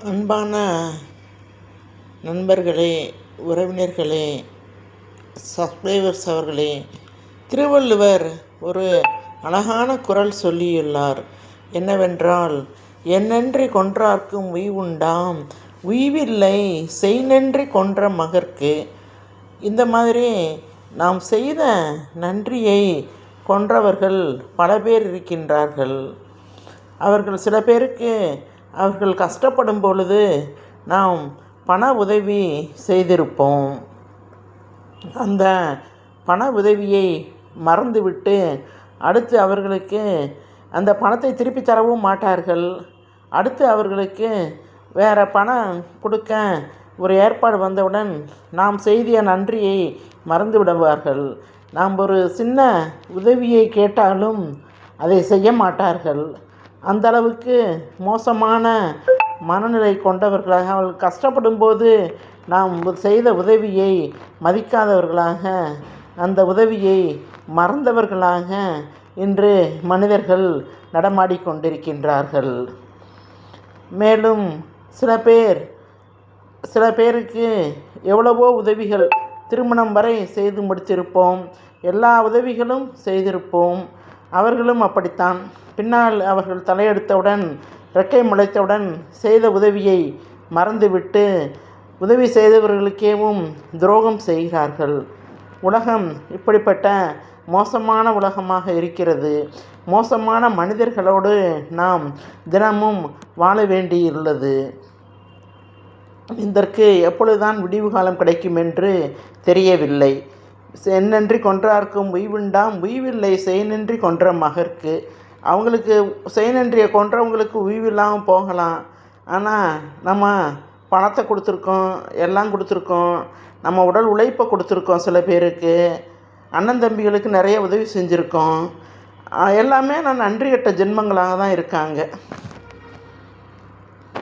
அன்பான நண்பர்களே, உறவினர்களே, சப்ஸ்கிரைபர்ஸ் அவர்களே, திருவள்ளுவர் ஒரு அழகான குறள் சொல்லியுள்ளார். என்னவென்றால், எண்ணன்றி கொன்றார்க்கும் உய்வுண்டாம், உய்வில்லை செய்நன்றி கொன்ற மகற்கு. இந்த மாதிரி நாம் செய்த நன்றியை கொன்றவர்கள் பல பேர் இருக்கின்றார்கள். அவர்கள் சில பேருக்கு அவர்கள் கஷ்டப்படும் பொழுது நாம் பண உதவி செய்திருப்போம். அந்த பண உதவியை மறந்துவிட்டு அடுத்து அவர்களுக்கு அந்த பணத்தை திருப்பி தரவும் மாட்டார்கள். அடுத்து அவர்களுக்கு வேறு பணம் கொடுக்க ஒரு ஏற்பாடு வந்தவுடன் நாம் செய்த நன்றியை மறந்து விடுவார்கள். நாம் ஒரு சின்ன உதவியை கேட்டாலும் அதை செய்ய மாட்டார்கள். அந்தளவுக்கு மோசமான மனநிலை கொண்டவர்களாக, அவர்கள் கஷ்டப்படும் போது நாம் செய்த உதவியை மதிக்காதவர்களாக, அந்த உதவியை மறந்தவர்களாக இன்று மனிதர்கள் நடமாடிக்கொண்டிருக்கின்றார்கள். மேலும் சில பேருக்கு எவ்வளவோ உதவிகள் திருமணம் வரை செய்து முடித்திருப்போம். எல்லா உதவிகளும் செய்திருப்போம். அவர்களும் அப்படித்தான். பின்னால் அவர்கள் தலையெடுத்தவுடன், ரெக்கை முளைத்தவுடன் செய்த உதவியை மறந்துவிட்டு உதவி செய்தவர்களுக்கேவும் துரோகம் செய்கிறார்கள். உலகம் இப்படிப்பட்ட மோசமான உலகமாக இருக்கிறது. மோசமான மனிதர்களோடு நாம் தினமும் வாழ வேண்டியுள்ளது. இதற்கு எப்பொழுதுதான் விடிவு காலம் கிடைக்கும் என்று தெரியவில்லை. செந்நன்றி கொன்றார்க்கும் உய்வுண்டாம், உய்வில்லை செய்நன்றி கொன்ற மகற்கு. அவங்களுக்கு செய்நன்றியை கொன்றவங்களுக்கு உய்வில்லாமல் போகலாம். ஆனால் நம்ம பணத்தை கொடுத்துருக்கோம், எல்லாம் கொடுத்துருக்கோம், நம்ம உடல் உழைப்பை கொடுத்துருக்கோம். சில பேருக்கு அண்ணன் தம்பிகளுக்கு நிறைய உதவி செஞ்சுருக்கோம். எல்லாமே நான் நன்றி கெட்ட ஜென்மங்களாக தான் இருக்காங்க.